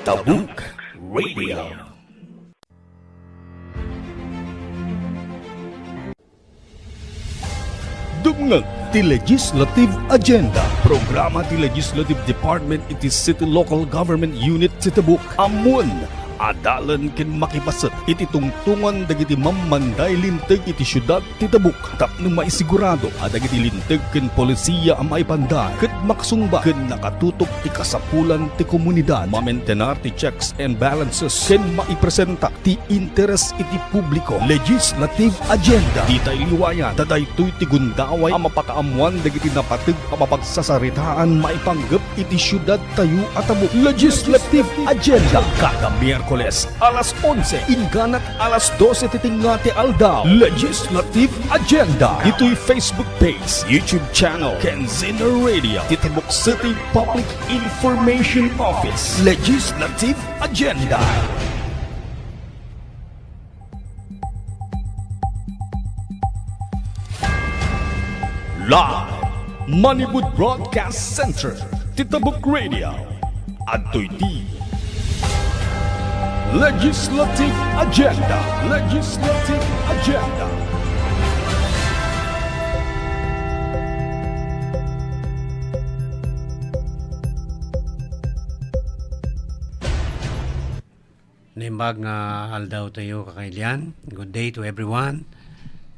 Tabuk Radio. Dungag ti Legislative Agenda. Programa ti Legislative Department iti City Local Government Unit ti Tabuk. Amon adalan ken makipasat iti tungtungan dagiti mammanday linteg iti syudad ti Tabuk. Tapno maisigurado dagiti linteg ken polisiya ang maipanday ket maksungba ken nakatutok ti kasapulan ti komunidad. Mamentenar ti checks and balances ken maipresenta ti interes iti publiko. Legislative Agenda. Ditay liwayan dadaytoy ti gundaway ang mapakaamuan dagiti napateg a mapagsasaritaan maipanggep iti syudad tayo at Tabuk. Legislative Agenda kada Miyerkules alas 11 inganat alas 12 titingati aldaw. Legislative Agenda. Ito'y Facebook page, YouTube channel, 𝐋𝐄𝐆𝐈𝐒 Radio, Tabuk City Public Information Office. Legislative Agenda. Live Manibud Broadcast Center, Tabuk Radio. Adto'y di Legislative Agenda. Legislative Agenda. Nimbag nga aldaw tayo kakailian. Good day to everyone,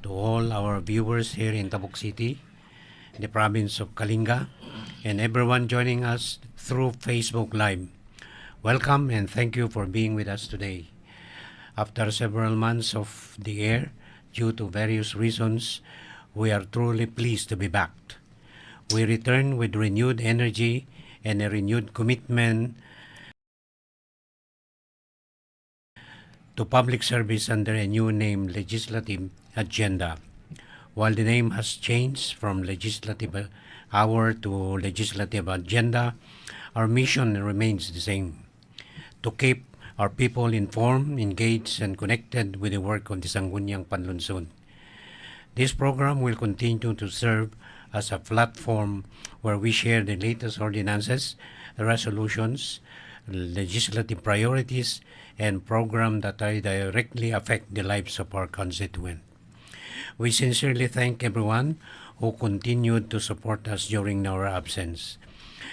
to all our viewers here in Tabuk City, the province of Kalinga, and everyone joining us through Facebook Live. Welcome and thank you for being with us today. After several months of the air, due to various reasons, we are truly pleased to be back. We return with renewed energy and a renewed commitment to public service under a new name, Legislative Agenda. While the name has changed from Legislative Hour to Legislative Agenda, our mission remains the same: to keep our people informed, engaged, and connected with the work of the Sangguniang Panlungsod. This program will continue to serve as a platform where we share the latest ordinances, resolutions, legislative priorities, and programs that directly affect the lives of our constituents. We sincerely thank everyone who continued to support us during our absence.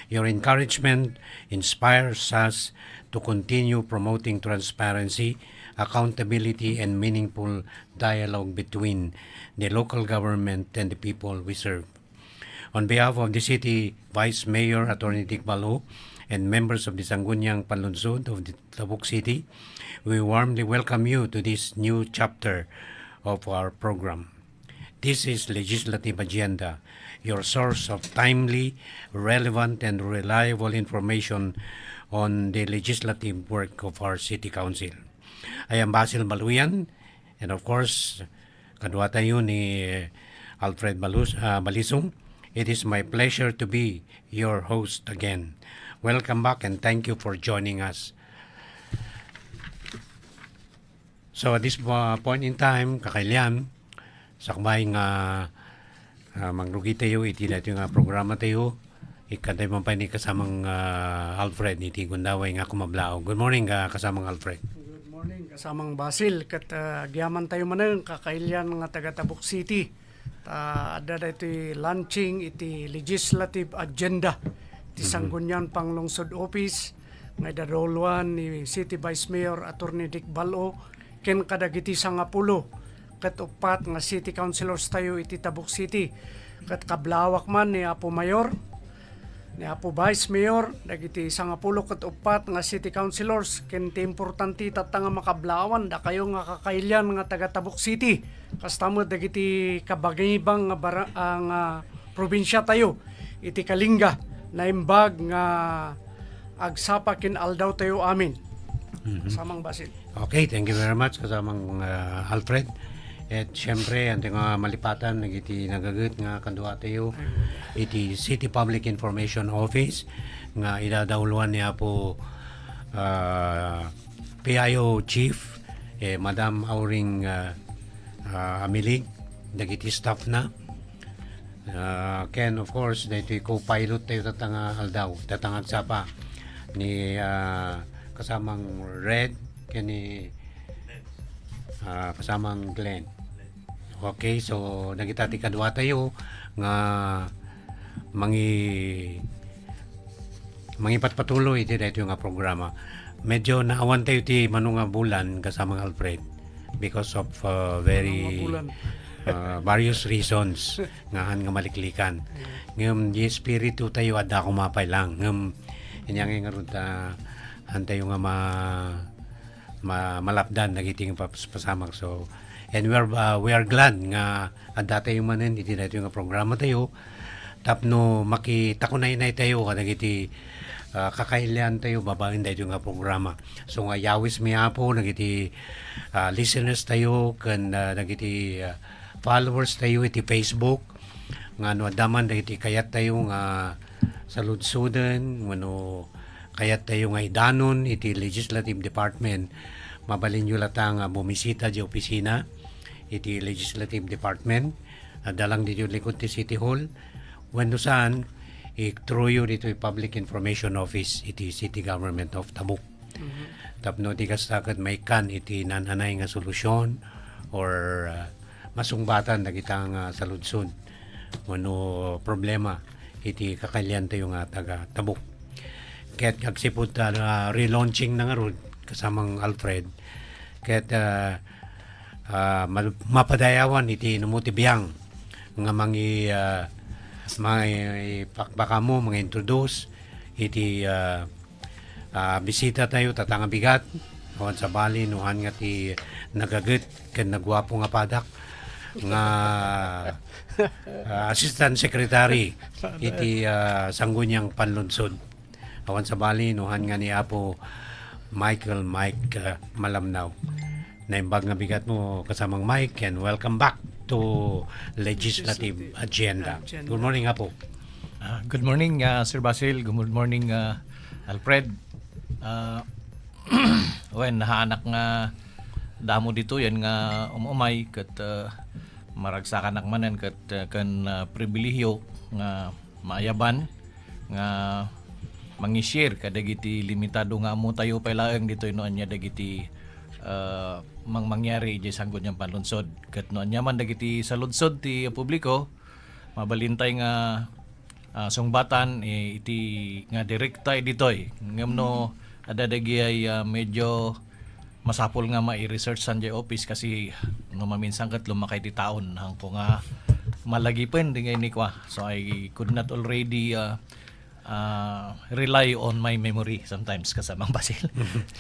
Your encouragement inspires us to continue promoting transparency, accountability, and meaningful dialogue between the local government and the people we serve. On behalf of the City Vice Mayor Attorney 𝐷𝐶 and members of the Sangguniang Panlungsod of the Tabuk City, we warmly welcome you to this new chapter of our program. This is Legislative Agenda, your source of timely, relevant, and reliable information on the legislative work of our City Council. I am Basil Baluyan, and of course, kadwa tayo ni Alfred Balisong. It is my pleasure to be your host again. Welcome back and thank you for joining us. So at this point in time, kakailian, sakbay nga mangrugi tayo, iti natin nga programa tayo, ikaday man pa ni kasamang Alfred, iti gundaway nga kumablao. Good morning, kasamang Alfred. Good morning, kasamang Basil. Kat agyaman tayo manang kakailian nga taga Tabuk City. Ada iti launching iti Legislative Agenda ti Sangguniang Panlungsod Office nga idadolwan ni City Vice Mayor Attorney 𝐷𝐶 ken kadagiti 10 ket upat nga City Councilors tayo iti Tabuk City. Ket kablawak man ni Apo Mayor, ni Apo Vice Mayor, dagiti 10 ket upat nga City Councilors ken ti importante tata nga makablawan da kayo nga kakailian nga taga Tabuk City. Kastamo dagiti kabagibang nga probinsya tayo iti Kalinga na imbag nga agsapa kin aldaw tayo amin. Kasamang Basil. Okay, thank you very much kasamang Alfred. At syempre, ang nga malipatan, iti nagagat nga kanduha tayo, iti City Public Information Office, nga idadawluan niya po PIO Chief, Madam Auring Amilig, dagiti staff na. Ken, of course, dito co-pilot tayo tatanga aldaw, tatangag sapa ni kasamang Red kani kasamang Glenn. Okay, so nagita ti kadwa tayo nga mangipatpatuloy iti dayto nga programa. Medyo naawan tayo ti manunga bulan kasamang Alfred because of very various reasons ngahan nga maliklikan. Ngem di espiritu tayo adda kumapay lang. Ngem inyang nga ron antayo nga malapdan nagiting pasamak. So and we are glad nga adda tayo manen iti dayto nga programa tayo. Tapno makitakunay tayo kadagiti kakailian tayo babain dayto nga programa. So nga yawis miya po nagiti listeners tayo kan nagiti followers tayo iti Facebook nga no adaman dagiti kayat tayo nga saludsudan ngano kayat tayo nga idanon iti Legislative Department. Mabalin nyo latang bumisita di opisina iti Legislative Department dalang dito likod ti City Hall when saan i-through yun ito Public Information Office iti City Government of Tabuk. Tapno ti kastakad may kan iti nananay nga solusyon or masungbatan na kitang saludsod wano problema iti kakalian tayo nga taga Tabuk. Kaya't kagsipod relaunching na nga ron kasamang Alfred kaya't mapadayawan iti numutibiyang nga pakbaka mo mga introduce iti bisita tayo tatanga bigat awan sa bali nuhan nga ti nagaget ken nagwapo nga padak nga assistant secretary iti sanggunyang panlunsod awan sa bali nuhan nga ni Apo Mike Malamnaw. Naimbag nga bigat mo kasamang Mike and welcome back to Legislative Agenda. Good morning Apo. Good morning Sir Basil. Good morning Alfred. Nahaanak nga damo dito yan nga umumay kat maragsakan akmanan kat kan pribilehyo nga maayaban nga mangi-share kadagiti limitado nga amo tayo pailaeng dito inoan nya dagiti mangyari di sanggol niyang panlunsod kat noan nya man dagiti sa lunsod ti publiko mabalintay nga sungbatan iti nga direkta ditoy ngem no adadagi ay medyo masapol nga mai-research sa office kasi no maminsan kat lumakay ti taon hangko nga malagipen di ngay ni kwa so I could not already rely on my memory sometimes kasamang Basil.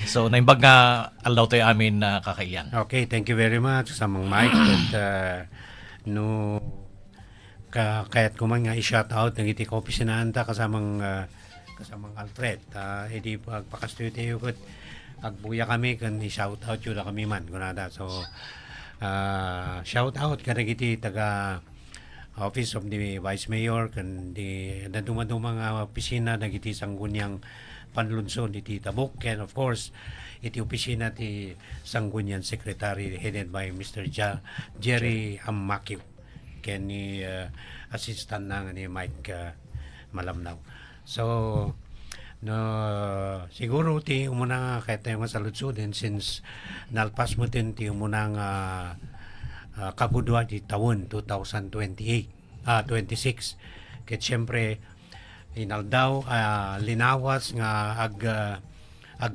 So naimbag nga aldaw tayo amin na kakaiyan. Okay, thank you very much kasamang Mike at kaya't kuman nga i-shout out ng iti opisinahan ta kasamang Alfred. Edi pagpakastuyo tayo kat agbuya kami kan i-shout out yun na kami man kunada. So shout out kadagiti taga Office of the Vice Mayor kan di naduma-duma nga opisina dagiti sanggunyang panlunsod iti Tabuk and of course iti opisina ti sanggunyan secretary headed by Mr. Jerry Ammakyo ken ni assistant na ni Mike Malamnaw. So siguro ti umuna kahit tayo nga saludsudin since nalpas mo ti umuna nga kabudwa di taon 2026 ket syempre inaldaw linawas nga ag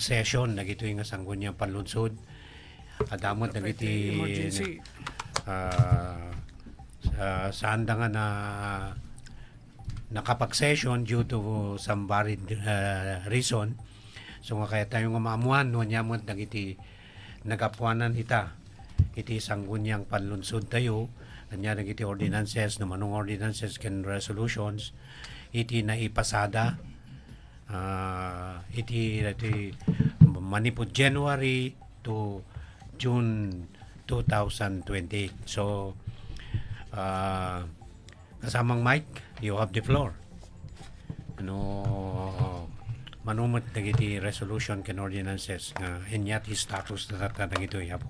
session nagito nga sanggunya panlunsod adamot nagiti sa anda nga na nakapag-session due to some varied reason so nga kaya tayo nga maamuan no nyamot nagiti nagapuanan iti sanggunyang panlunsod tayo anya nagiti ordinances no manong ordinances ken resolutions iti naipasada iti manipod January to June 2020. So kasamang Mike, you have the floor. Manumot nagiti resolution ken ordinances nga inyat status na nagito yapo.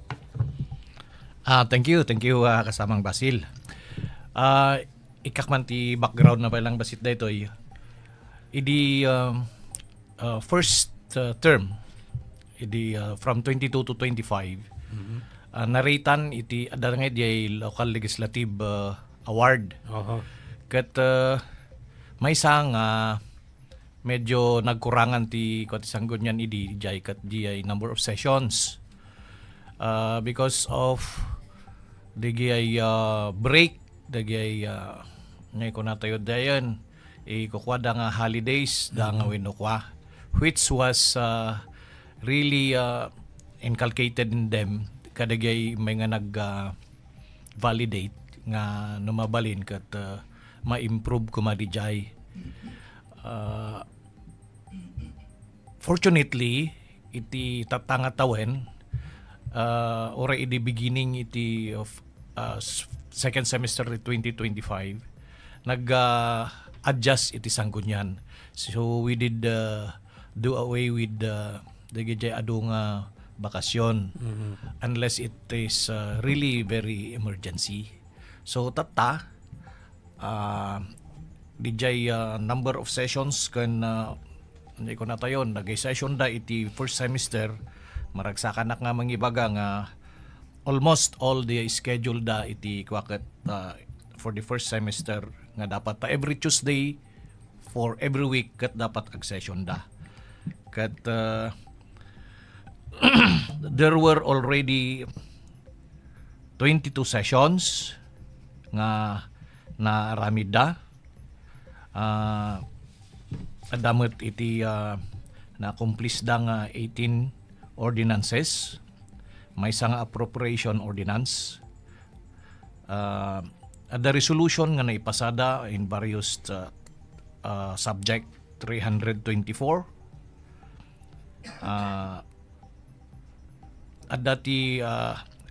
Thank you kasamang Basil. Ikakman ti background na palang basit daytoy. Idi first term from 22 to 25 naritan iti adda nga di local legislative award Oho. ket may sang medyo nagkurangan ti sanggon yan idi jay kat di ay number of sessions because of digi break digi ngay ko natayo dayon kukwada nga holidays da nga winukwa which was really inculcated in them kadagay may nga nag validate nga numabalin kat ma-improve kumadijay. Fortunately iti tatangatawen ora idi beginning iti of second semester 2025 nag adjust iti sanggunyan. So we did do away with the gijay adu nga bakasyon unless it is really very emergency. So tata dijay number of sessions kan hindi ko natayon nagay session da iti first semester maragsakan nga mangibaga nga almost all the schedule da iti kwaket for the first semester nga dapat every Tuesday for every week kat dapat ag session da kat there were already 22 sessions nga na ramida adamot iti na-accomplish da nga 18 ordinances may isang appropriation ordinance the resolution nga naipasada in various subject 324 at dati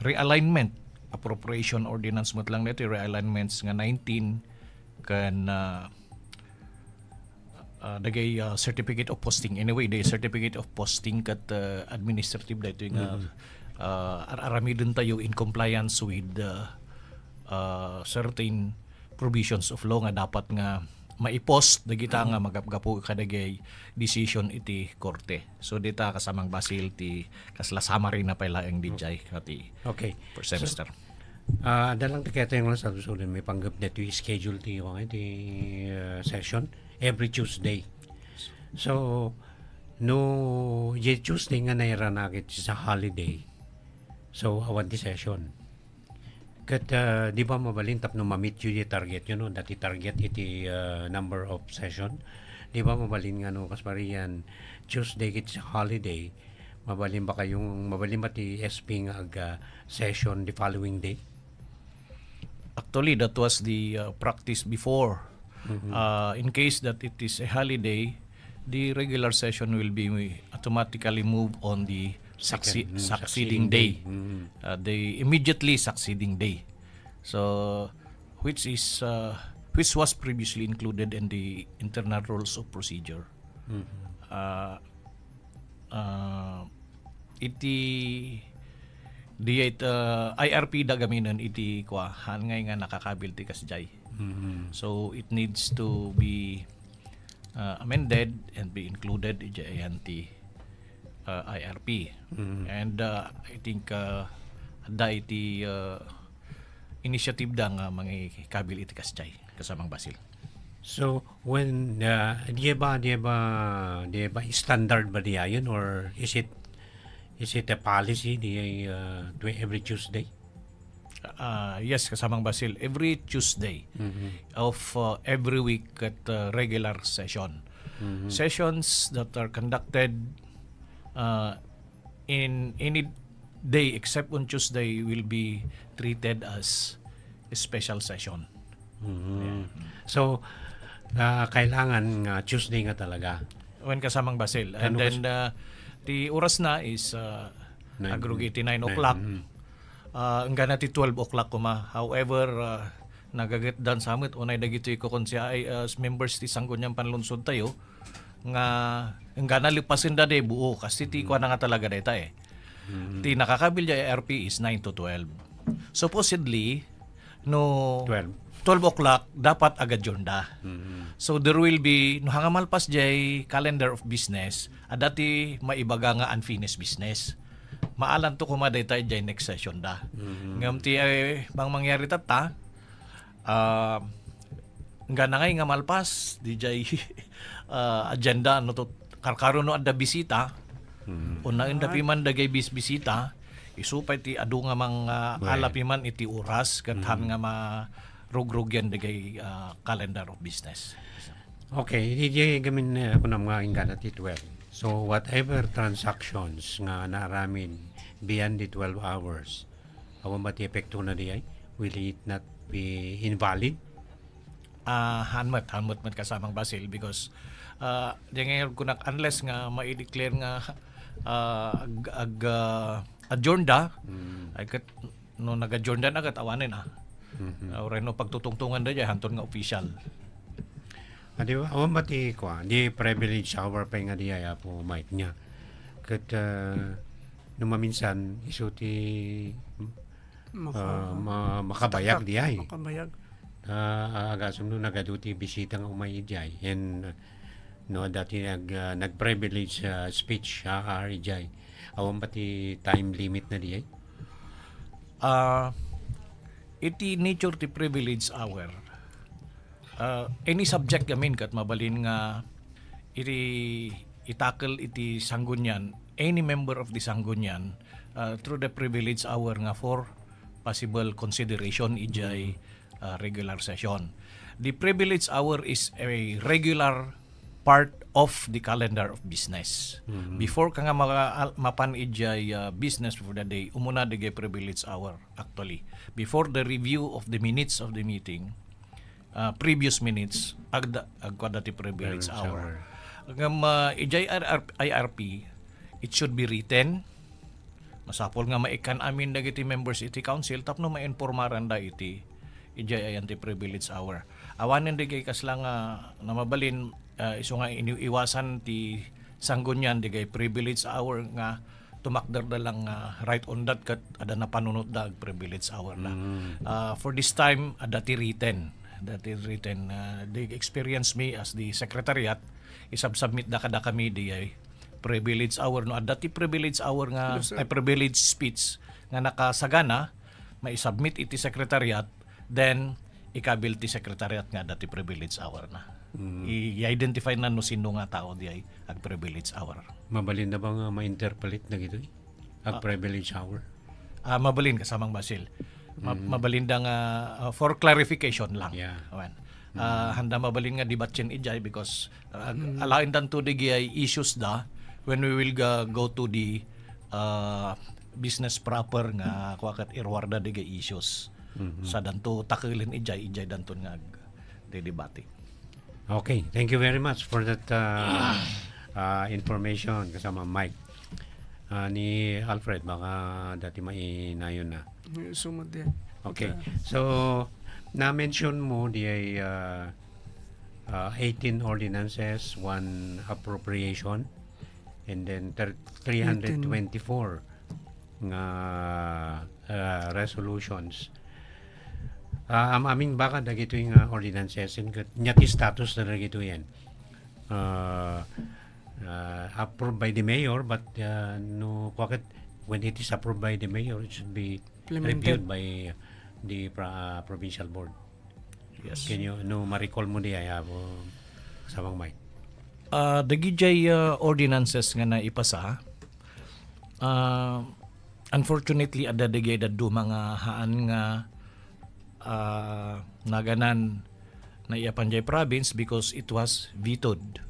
realignment appropriation ordinance mo lang nito realignments nga 19 kan dagay certificate of posting anyway the certificate of posting kat administrative dito nga aramidon tayo in compliance with certain provisions of law nga dapat nga maipost dagita nga magapgapo kadagay decision iti korte. So dita kasamang basil ti kasla summary na pala ang dijay kati Okay. per semester. Dalang tiketa yung sa susunod may panggap na ito schedule ti session every Tuesday. So no Tuesday nga nairanakit sa holiday. So awan di session. Kat di ba mabalintap no ma-meet yung target yun no dati target iti number of session di ba mabalin nga no kasmarian Tuesday kit sa holiday mabalin ba ti SP nga session the following day. Actually that was the practice before. In case that it is a holiday the regular session will be automatically moved on the succeeding day. The immediately succeeding day. So which was previously included in the internal rules of procedure. Iti IRP da gaminan iti hangay nga nakakabil ti kasjay. So it needs to be amended and be included iti IRP. And I think da iti initiative da nga mga kabil iti kasjay kasamang basil. So when di ba standard ba diya yun or is it a policy every Tuesday? Yes, kasamang basil every Tuesday of every week at regular session. Sessions that are conducted in any day except on Tuesday will be treated as a special session. So kailangan Tuesday nga talaga. When kasamang basil. And then the oras na is aggregate 9 o'clock. Ang gana ti 12 o'clock kuma. However, nagaget dan samit unay dagitoy ko kon siya ay members ti sanggon panlunsod tayo nga ang gana lipasin da de buo kasi ti kwa na nga talaga data Ti nakakabilya ARP is 9 to 12. Supposedly no 12. 12 o'clock dapat agad jornda. So there will be no hangamalpas jay calendar of business adati maibaga nga unfinished business. Maalan to kumaday tayo jay next session da. Ngam ti ay bang mangyari tata nga nangay nga malpas di jay agenda no to karkaro no adda bisita. Una inda piman dagay bisita isupay ti adu nga mga alapiman iti oras kat nga rugrug yan dagay calendar of business. Okay, hindi gamin ako na mga ingana ti 12. So whatever transactions nga naramin beyond the 12 hours, awan ba ti epekto na di ay? Will it not be invalid? Hanmat kasamang Basil because di ngayon kunak unless nga ma-declare nga adjournda ay kat no nag-adjournda na kat awanin Oray no pagtutungtungan da dyan hanton nga official. Di ba? Awan ba ti ko? Di privilege hour pa nga di ay po might niya. Kat numaminsan iso ti makabayag di ay. Makabayag. Agasum no nagaduti bisita nga umay di ay. And no dati nag-privilege speech di ay. Awan ba ti time limit na di ay? Iti nature ti privilege hour. Any subject gamin kat mabalin nga itakal iti sanggunyan, any member of the sanggunyan through the privilege hour nga for possible consideration ijay regular session. The privilege hour is a regular part of the calendar of business. Before ka nga mapan ijay business for the day, umuna digay privilege hour actually. Before the review of the minutes of the meeting, previous minutes, agkwada ti privilege hour. Ngam ijay IRP, it should be written. Masapol nga maikan amin dagiti members iti council tapno mainformaran da iti ijay ayan ti privilege hour. Awanen digay kaslang na mabalin iso nga iniiwasan ti sanggunyan digay privilege hour nga tumakder da lang right on that kat ada na panunot da privilege hour na. For this time adati written. They experience me as the secretariat isubmit da kada kami di ay privilege hour no adati privilege hour nga ay privilege speech nga nakasagana maisubmit iti secretariat then ikabil ti secretariat nga dati privilege hour na. I-identify na no sino nga tao di ay ag privilege hour. Mabalin na ba nga ma-interpolate na gito? Ag privilege hour? Mabalin kasamang Basil. Mabalin da nga for clarification lang. Yeah. Handa mabalin nga debatchen ijay because allowing dan to the issues da when we will go to the business proper nga kwakat irwarda di issues. Sa danto takilin ijay danton nga debate. Okay, thank you very much for that information kasama Mike. Ni Alfred, baka dati mainayon na. Sumod yan. Okay, so na-mention mo di ay 18 ordinances, 1 appropriation, and then 324 nga resolutions. Aming baka dagito yung ordinances nyati status na dagito yan approved by the mayor but no when it is approved by the mayor it should be reviewed by the provincial board. Yes. Can you ma-recall mo di ay samang Mike? Dagijay ordinances nga na ipasa unfortunately ada dagay daddo mga haan nga naganan na Iyapanjay province because it was vetoed.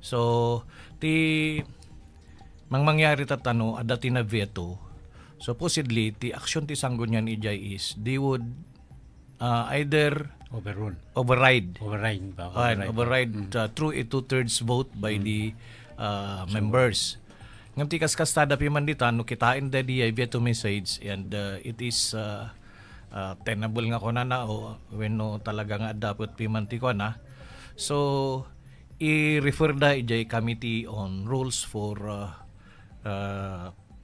So ti mangyari tatano adati na veto supposedly ti action ti sanggunyan ijay is they would either override through a 2/3 vote by the members. Ngam ti kastada piman dita no kitain da di veto message and it is tenable nga ko na o when no talaga nga dapat pimanti ko na. So i-refer da ijay committee on rules for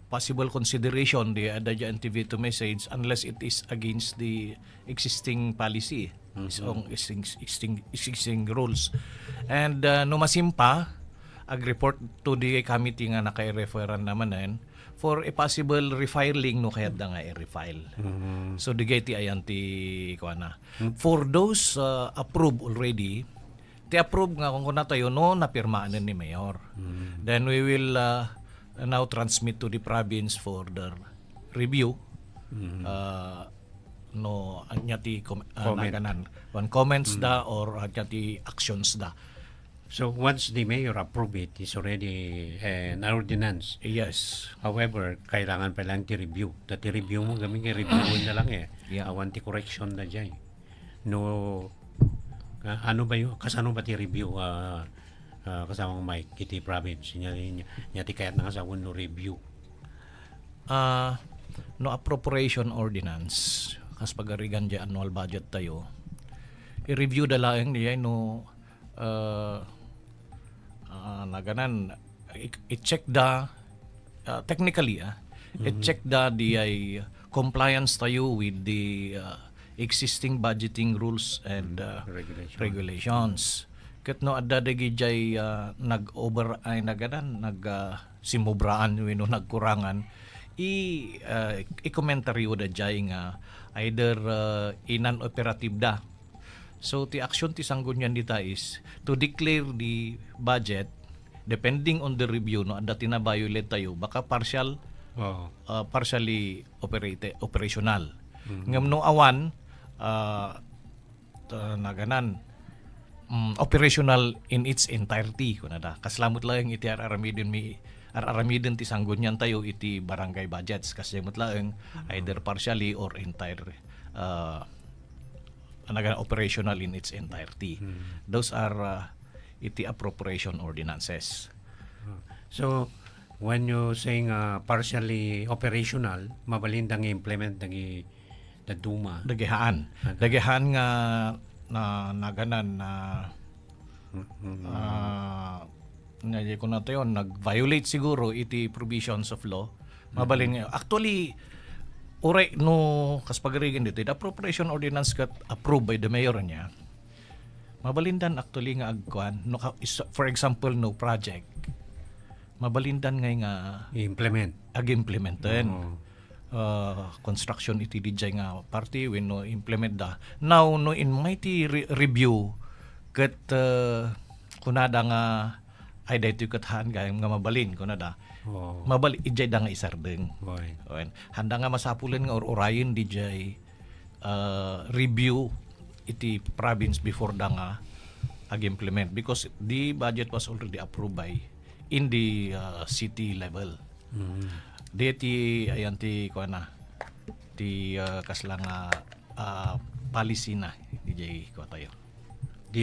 possible consideration the adadya anti-veto message unless it is against the existing policy, existing rules. And no masimpa, ag-report to the committee nga naka-referan naman for a possible refiling no kayat da nga i-refile. So the gati ayan ti kuana. For those approved already, ti approve nga kung kuna tayo no napirmaan ni Mayor. Then we will now transmit to the province for the review. No anya ti naganan. One comments da or anya ti actions da. So once the mayor approve it, it's already an ordinance. Yes. However, kailangan pa lang ti-review. Dati review mo, gaming i-review na lang Yeah. Awan ti correction na dyan. No, ano ba yun? Kasano ba ti-review? Kasamang Mike, kiti province. Nya ti kayat na kasawon no review. No appropriation ordinance kas pagarigan di annual budget tayo. I-review da lang niya no naganan i-check da technically i-check da di ay compliance tayo with the existing budgeting rules and regulations. Ket no adda dagi jay nag-over ay naganan simubraan wenno nagkurangan i-komentaryo da jay nga either inan-operative da. So the action ti sanggunyan dita is to declare the budget depending on the review no adda tina-violate tayo baka partially operational. Ngam no awan naganan operational in its entirety kunada. Kaslamot lang iti aramidin ti sanggunyan tayo iti barangay budgets kasi lang either partially or entire operational in its entirety. Those are iti appropriation ordinances. So, when you saying partially operational, mabalindang i-implement ng Duma. Dagihaan nga na naganan na nga ko na tayo nag-violate siguro iti provisions of law. Mabalin nga. Actually, oray no kas pagarigan dito the appropriation ordinance got approved by the mayor niya mabalindan actually nga agkuan no for example no project mabalindan nga i-implement ag-implementen construction iti dijay nga party when no implement da now no in mighty review ket kunada nga ay daytoy kathan gayam nga mabalin kunada mabali ijay da nga isardeng. Handa nga masapulen nga orayin dijay review iti province before da nga ag-implement because the budget was already approved by in the city level. Deti ayan ti kuana ti kaslang policy na dijay ko tayo. Di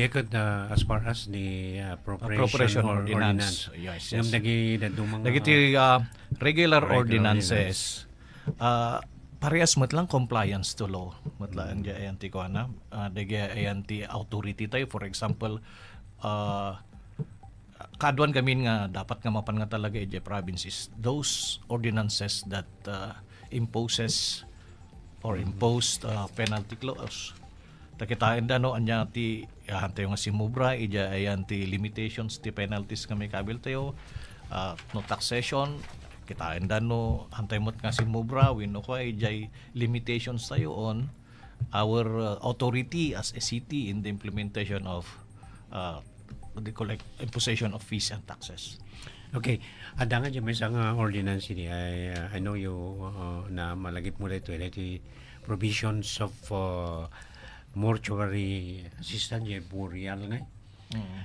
as far as the appropriation ordinance. Yes. Dagiti regular ordinances. Parehas matlang compliance to law. Matlang ayan ti kuana. Dagi ayan ti authority tayo. For example, kaduan kami nga dapat nga mapan nga talaga iti provinces. Those ordinances that imposes or imposed penalty clause. Takitain da no anya ti tayo nga simubra ija ayan ti limitations ti penalties nga may kabil tayo no taxation kitain da no antay mot nga simubra wenno ko ijay limitations tayo on our authority as a city in the implementation of the imposition of fees and taxes. Okay, ada nga dyan may isang ordinance ini. I know you na malagip mo dito iti provisions of mortuary assistant burial nga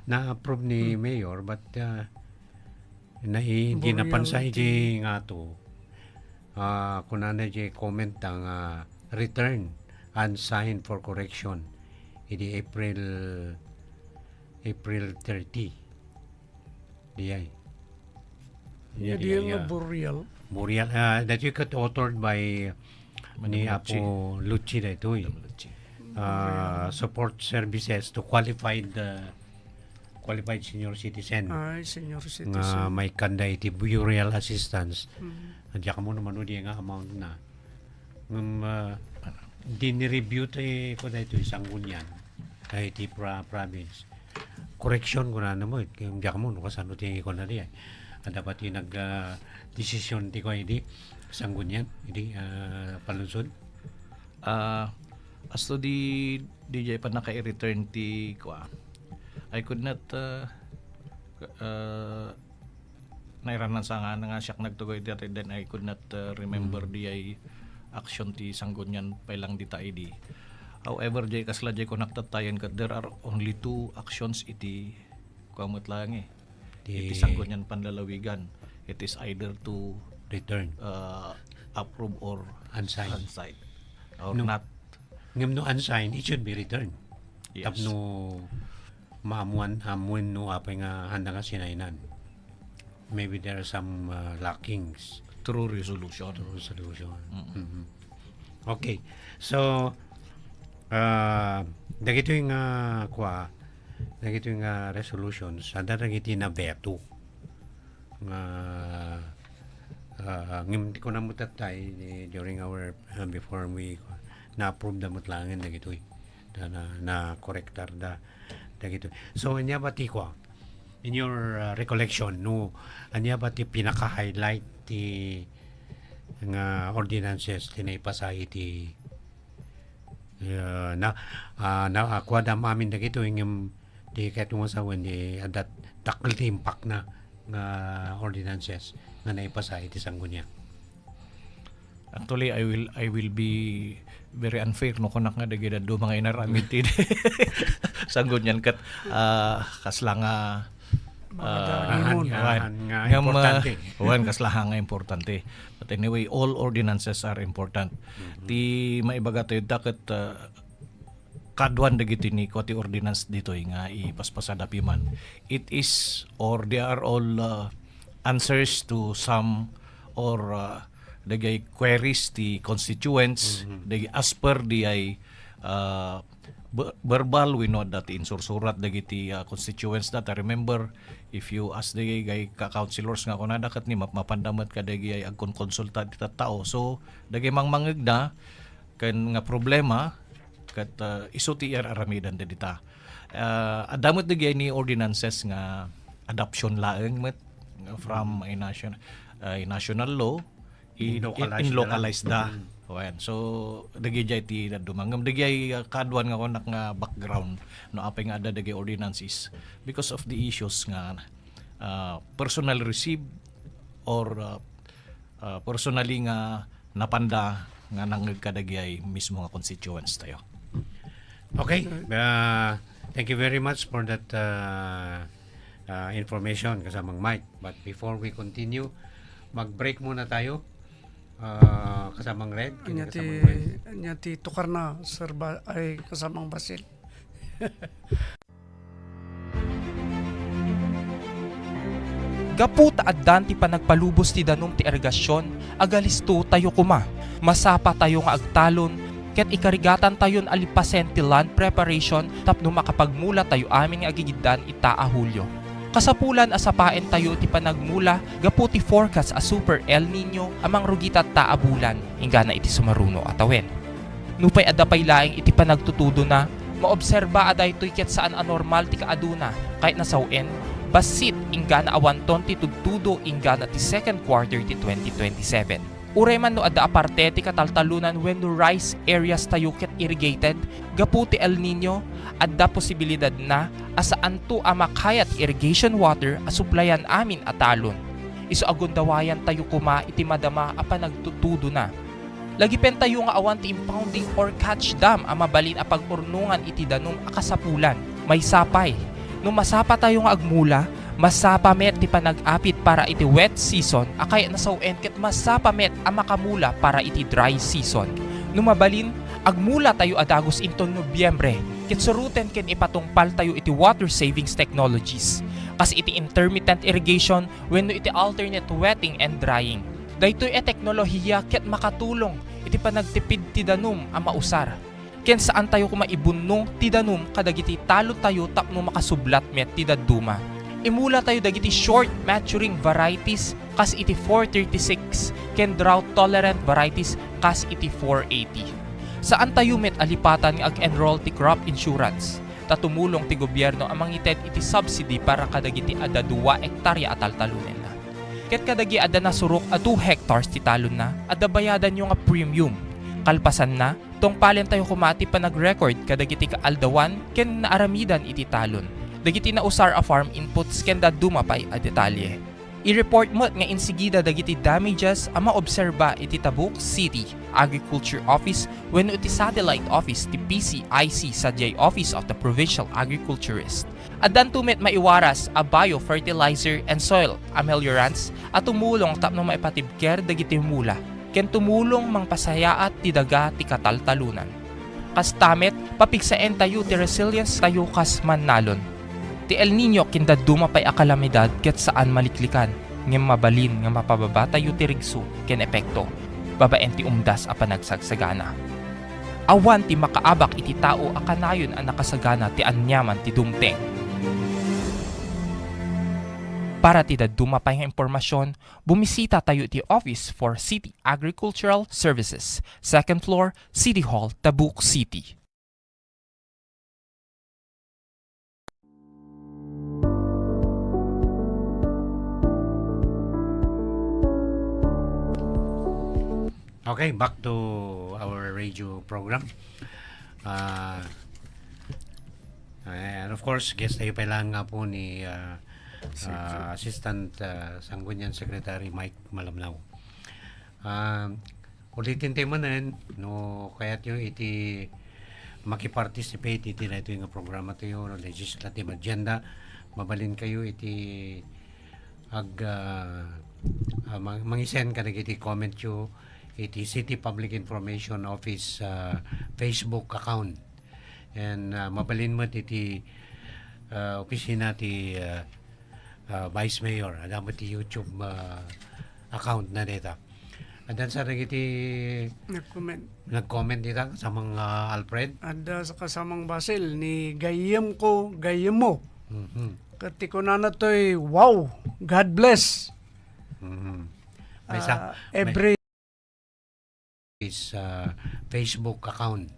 na-approve ni Mayor but hindi napansa iti nga to kunana iti comment ang return unsigned for correction iti April 30 diyay burial that you got authored by ni Apo Lucci da ito support services to qualified qualified senior citizen Ay, senior nga citizen. may kanday iti burial assistance. Andiyan ka mo naman di nga amount na. Di ni-review tayo ko na ito isang gunyan kahit iti province. Correction ko na mo, yung diyan ka mo, kasano ti ko na di ay. Dapat yung nag-decision ti ko hindi isang gunyan, hindi palunsod. As to the DJ pa naka-return ti ko, I could not nairanan sa nga siyak nagtugoy dati, then I could not remember the action ti sanggunyan pailang di ta ID. However, jay kasla jay ko naktatayan ka, there are only 2 actions iti kuamot lang iti sanggunyan panlalawigan. It is either to Return. approve or Unsigned. or No. not. Ngam no unsigned, it should be returned. Yes. Tapno maamuan no apay nga handa nga sinainan. Maybe there are some lackings Through resolution. to solution. Okay. So dagito yung dagito yung resolutions ada dagiti na veto nga ngim di ko na mutatay during our before we na-approve da mutlangin dagito na correctar da dagito. So anya ba ti ko in your recollection no anya ba ti pinaka-highlight ti nga ordinances tinaypasa iti na akwa amin dagito yung di katong sa di adat takil ti impact na nga ordinances nga naipasa iti sanggunya. Actually, I will be very unfair no kunak nga dagida do mga inaramid ti sanggunyan kat kasla nga nga importante. Kaslahan nga importante. But anyway, all ordinances are important. Ti maibaga tayo dakat kadwan dagiti ni ko ti ordinance dito nga ipaspasada piman. It is or they are all answers to some or dagay queries ti constituents dagay as per di ay verbal. We know that in sursurat dagiti constituents that I remember if you ask dagay ka-councilors nga kunada kat ni mapandamat ka dagay agkon konsulta ti tao, so dagay mangmangegda ken nga problema kat isu ti aramidan dita. Adamot dagay ni ordinances nga adoption laeng met from a national law in localized da. Well, so dagay jay ti dumangam dagay kadwan nga konak nga background no apay nga ada dagay ordinances because of the issues nga personal received or personally nga napanda nga nangagkadagay mismo nga constituents tayo. Okay. Thank you very much for that information kasamang Mike. But before we continue, mag-break muna tayo. Kasamang Red. Anya ti tukar na sir ay kasamang Basil. Gapu taaddan ti panagpalubos ti danum ti irigasyon, agalisto tayo kuma. Masapa tayo nga agtalon, ket ikarigatan tayon alipasen ti land preparation tapno makapagmula tayo amin nga agigiddan ita a Hulyo. Kasapulan asapaen tayo ti panagmula gapu ti forecast a super El Nino amang rugitat ta a bulan ingana iti sumaruno atawen. Nupay adapay laeng iti panagtutudo na maobserba aday toy ket saan anormal ti kaaduna kahit nasawen basit ingana awan 20 tudtudo ingana ti second quarter ti 2027. Uray man no adda aparte ti kataltalunan when no rice areas tayo ket irrigated gapu ti El Nino adda posibilidad na asaan to amakayat irrigation water asuplayan amin atalon. Isu agundawayan tayo kuma iti madama a panagtutudo na. Lagi pen tayo nga awan ti impounding or catch dam a mabalin a pag-urnungan iti danum a kasapulan. May sapay. No masapa tayo nga agmula, masapa met ti panag-apit para iti wet season, akay nasawen ket masapa met a makamula para iti dry season. No mabalin, agmula tayo adagos inton Nobyembre, ket suruten ken ipatungpal tayo iti water savings technologies. Kas iti intermittent irrigation wenno iti alternate wetting and drying. Daytoy teknolohiya ket makatulong iti panagtipid ti danum a mausar. ken saan tayo kumaibunno ti danum kadagiti talo tayo tapno makasublat met ti dadduma. Imula tayo dagiti short maturing varieties kas iti 436 ken drought tolerant varieties kas iti 480. Saan tayo met alipatan nga ag-enroll ti crop insurance? Tatumulong ti gobyerno amang ited iti subsidy para kadagiti ada 2 hektarya ataltalunen na. Ket kadagi ada na surok a 2 hectares ti talon na, ada bayadan nyo nga premium. Kalpasan na, tong palen tayo kumati pa nag-record kadagiti kaaldawan ken naaramidan iti talon. Dagiti na usar a farm inputs ken daduma pay a detalye. I-report mo nga insigida dagiti damages ama obserba iti Tabuk City Agriculture Office wenno iti satellite office ti PCIC Sadyay Office of the Provincial Agriculturist. Addan tumet maiwaras a biofertilizer and soil ameliorants at tumulong tapno maipatibker dagiti mula ken tumulong mangpasayaat ti daga ti kataltalunan. Kastamet papigsaen tayo ti resilience tayo kas mannalon. Ti El Nino kinda dumapay a kalamidad ket saan maliklikan ngem mabalin nga mapababa tayo ti rigso ken epekto babaen ti umdas a panagsagsagana. Awan ti makaabak iti tao a kanayon a nakasagana ti anyaman ti dumteng. Para ti dadumapay nga impormasyon, bumisita tayo ti Office for City Agricultural Services, 2nd floor, City Hall, Tabuk City. Okay, back to our radio program. And of course, guest tayo pala nga po ni Assistant Sangguniang Secretary Mike Malamlaw. Ulitin tayo manan, no, kaya't yung iti makiparticipate iti na ito yung programa tayo, legislative agenda. Mabalin kayo iti mangisend ka na iti comment yung iti City Public Information Office Facebook account. And mabalin mo iti opisina ti Vice Mayor. Ada mo ti YouTube account na dita. Adan sa iti nag-comment dita sa mga Alfred. Ada sa kasamang Basil ni gayem ko, gayem mo. Kati ko na nato'y wow, God bless. May sa, Every is Facebook account.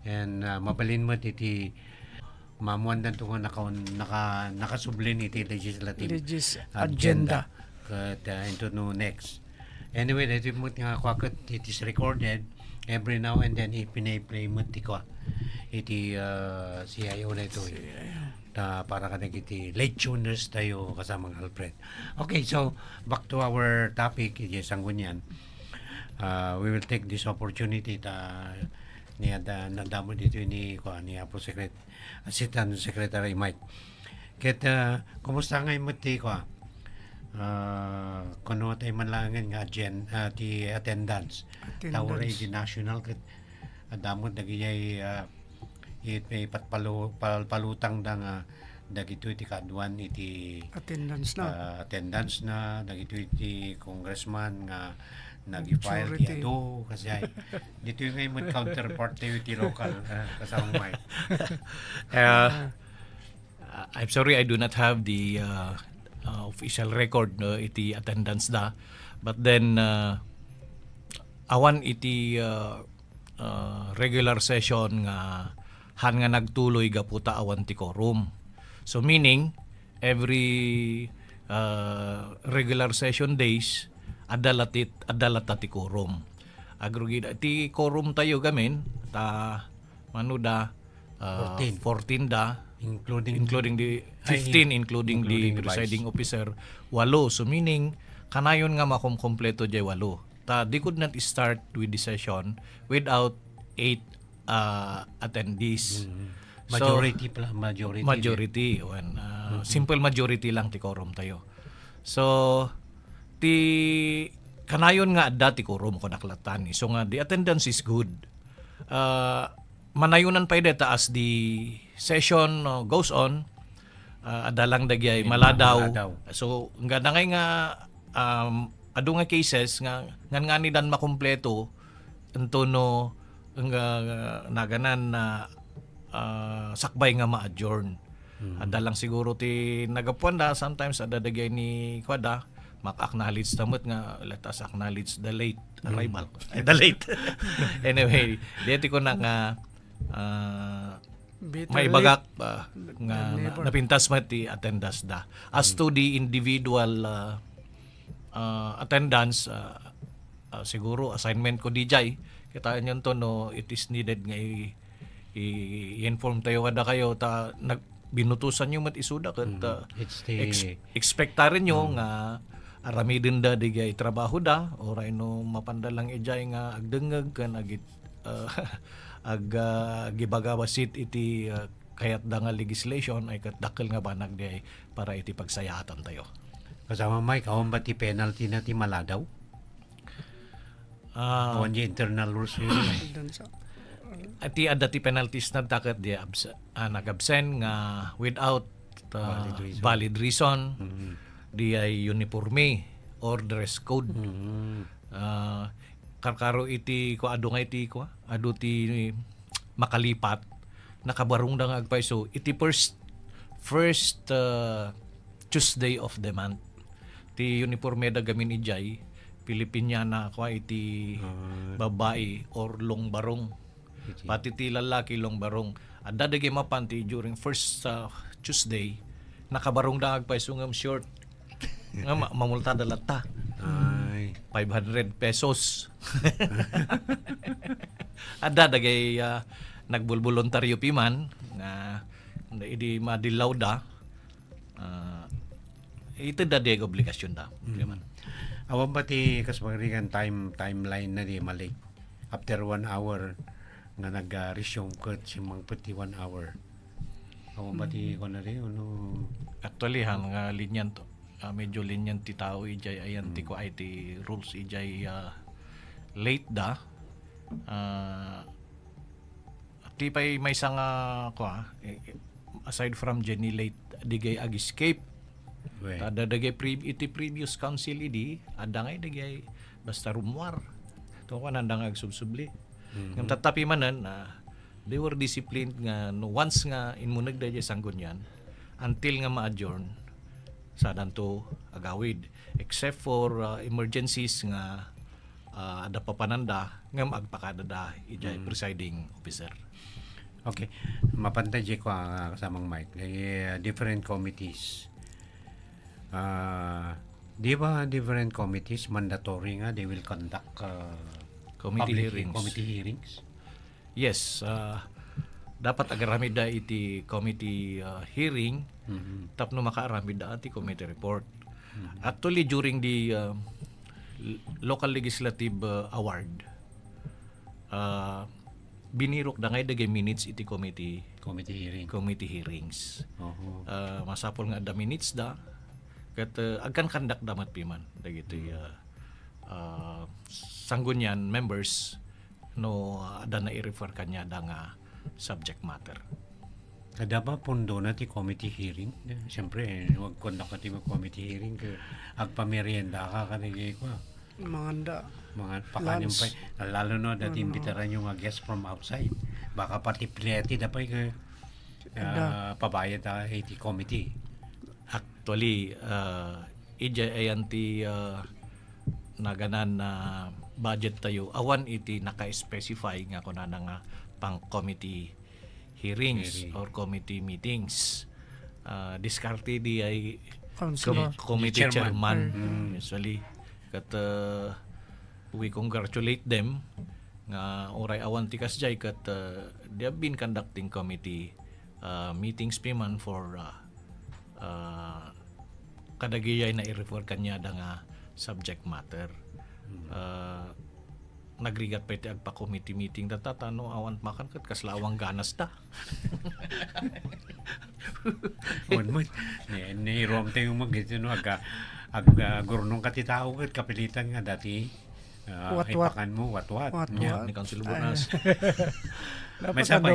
And mabalin mo iti mamuan dan tungo nakasublin iti legislative agenda. Kat into no next. Anyway, dito mo nga kwakot it is recorded every now and then ipinay-play mo ti ko iti CIO na ito. Para ka iti late tuners tayo kasamang Alfred. Okay, so back to our topic, iti Sanggunian. We will take this opportunity niya nagdamo dito ni Apo Assistant Secretary Mike. Ket kumusta nga mo ti kuno tayo manlangan nga ti attendance. Tawari di national ket adamot dagiyay may palutang da nga dagito iti kadwan iti attendance na dagito iti congressman nga nag-file ti ado kasi ay dito yung ngayon counterpart tayo iti local kasamang Mike. I'm sorry I do not have the official record no iti attendance da, but then awan iti regular session nga han nga nagtuloy gaputa awan ti quorum. So meaning every regular session days adalata ti quorum. Agrugida ti quorum tayo gamin ta manuda 14 da including the 15 including the presiding officer 8. So meaning kanayon nga makumpleto jay 8. Ta they could not start with the session without 8 attendees. Majority when simple majority lang ti quorum tayo. So ti kanayon nga adda ti quorum ko naklatan. So nga the attendance is good. Manayunan pa deta as the session goes on, adalang dagyay maladaw. So nga ngay nga adu nga cases nga ni dan makumpleto ento no naganan na sakbay nga ma-adjourn. Ada lang siguro ti nagapuan da sometimes ada dagay ni kwada mak-acknowledge tamot nga let us acknowledge the late arrival. The late. Anyway, dito ko na nga may bagak nga napintas mo ti attendance da. As to the individual attendance, siguro assignment ko DJ kita nyo to no, it is needed nga i-inform tayo wada kayo ta binutusan nyo mat isuda kat It's the expectarin nyo nga aramidin da digay trabaho da oray no mapandalang ijay nga agdengeg kan agit gibagabasit iti kayat da nga legislation ay kat dakkel nga banag di para iti pagsayatan tayo. kasama Mike, awan ba ti penalty na ti maladaw? Awan di internal rules yun. Doon sa Ati ada ti penalties na taket di nag-absent nga without valid reason. Di ay uniforme or dress code. Karkaro iti ko adu nga iti ko adu ti makalipat nakabarong da nga agpaiso iti first Tuesday of the month ti uniforme da gamin ijay Pilipiniana ko iti babae or longbarong pati ti lalaki longbarong adda dagay mapanti during first Tuesday nakabarong da agpaiso ngam short nga mamulta dalata. Ay. 500 pesos. Ada dagay nagbulboluntaryo piman nga idi madilaw da. Ito da day obligasyon da. Awan ba ti kasbarigan timeline na di malik after 1 hour nga nag-resume ko si mang pati 1 hour. Awan ba ti ko na rin ano? Actually nga linyan to. Medyo linyan ti tao ijay ayan ti ko ay ti rules ijay late da. Ti pay may isang ko aside from Jenny late digay ag-escape. Ada dagay iti previous council idi ada nga dagay basta rumwar. To ko nandang agsubsubli. Ngam tatapi manan they were disciplined nga no, once nga inmunag da sanggon yan until nga ma-adjourn sa danto agawid except for emergencies nga ada papananda nga magpakadada ijay presiding officer. Okay. Mapantay ko kasamang Mike. Different committees. Di ba different committees mandatory nga they will conduct committee hearings? Yes. Dapat agaramid da iti committee hearing tapno makaaramid da iti committee report. Actually during the local legislative award binirok da ngay dagay minutes iti committee hearings. Masapol nga da minutes da kat agkan kandak damat piman dagiti sanggunyan members no ada na i-refer kanya da nga subject matter. Kada ba pondo na ti committee hearing? Siyempre, wag conduct ka ti committee hearing ka agpamerienda ka kanigay ko. Mga pakanin pa. Lalo no, dati imbitaran yung guest from outside. Baka pati pleti da pa ka pabayad na ti committee. Actually, ija ayan ti naganan na budget tayo. Awan iti naka-specify nga kuna nga pang committee hearings or committee meetings. Diskarte di ay committee chairman. Usually, kat we congratulate them nga oray awan ti kasjay kat they have been conducting committee meetings piman for kadagiyay na i-refer kanya da nga subject matter. Nagrigat pa iti agpa committee meeting tatano awan makan kat kaslawang ganas da. Mo ni rom tayo magito no aga gurnong katitao kat kapilitan nga dati ipakan mo watwat. Ni Council Bunas. May sabay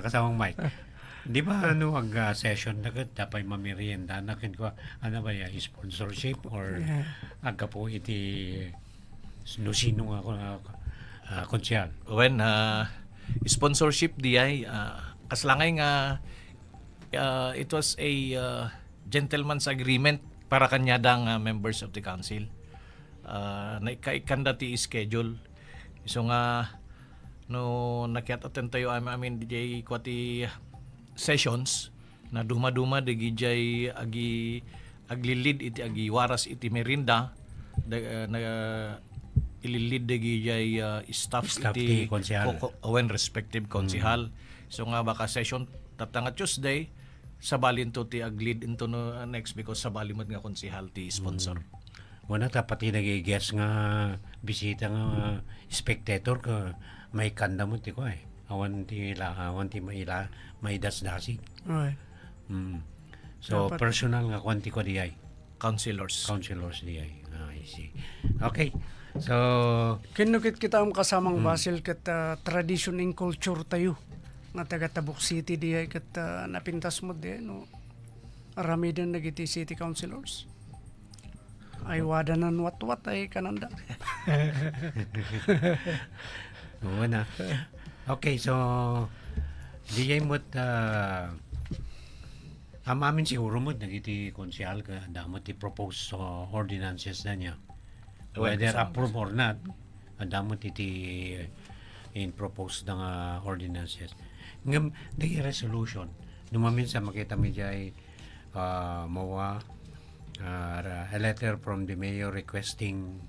kasamang Mike. Di ba session na kat dapat mamerienda na kin ko ano ba ya sponsorship or aga po iti sino ako Konsyal. When sponsorship diay kaslangay nga it was a gentleman's agreement para kanyadang members of the council. Naikaikanda ti schedule. So nga no nakiat-attend tayo amin DJ kwati sessions na duma-duma digi jay aglilid iti agi waras iti merinda na ililid digi jay staff ti iti konsehal. when respective konsehal. So nga baka session tatanga Tuesday sa balin to ti aglid into no next because sa balimod nga konsehal ti sponsor. Wala ta pati nag-guess nga bisita nga spectator ka may kanda mo ti ko awan ti maila may dasdasig. Right. So Dapat- personal nga kwanti ko di Councilors. councilors di I see. Okay. So Kinukit kita ang kasamang Basil kat tradition and culture tayo nga taga Tabuk City di ay kat napintas mo di no arami din nagiti city councilors ay wada nan wat-wat ay kananda. oo na. Okay, so di mo't amin siguro mo nagiti konsyal ka damo ti propose ordinances na niya. Whether approve or not, damo ti in propose nga ordinances. Ngam di resolution. Numamin sa makita mi jay mawa a letter from the mayor requesting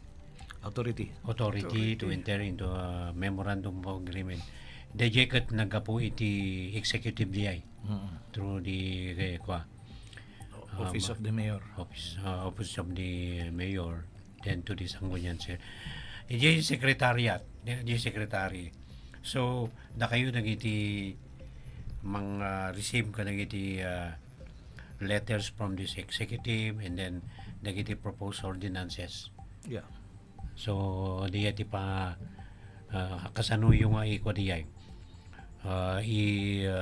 Authority. authority to enter into a memorandum of agreement. DJ kat nagapo iti executive DI through the Office of the Mayor. office of the mayor then to the Sangguniang sir. DJ secretariat, DJ secretary. So da kayo nagiti mga receive ka nagiti letters from this executive and then nagiti proposed ordinances. Yeah. So diya ti pa kasanuyo nga iko diya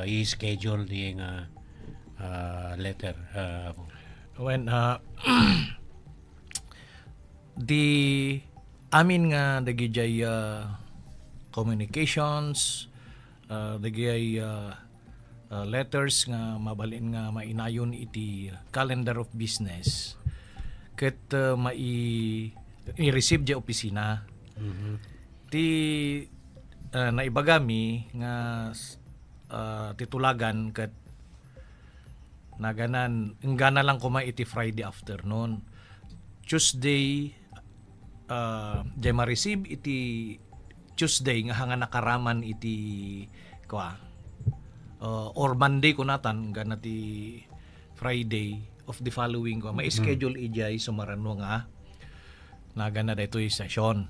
i-schedule diya nga letter When the amin nga dagijay communications dagijay letters nga mabalin nga mainayon iti calendar of business ket i-receive di opisina ti naibagami nga titulagan ket naganan enggana lang kuma iti Friday afternoon Tuesday di ma-receive iti Tuesday nga hanga nakaraman iti or Monday kunatan gana ti Friday of the following ma-schedule ijay sumarano nga nagana daytoy session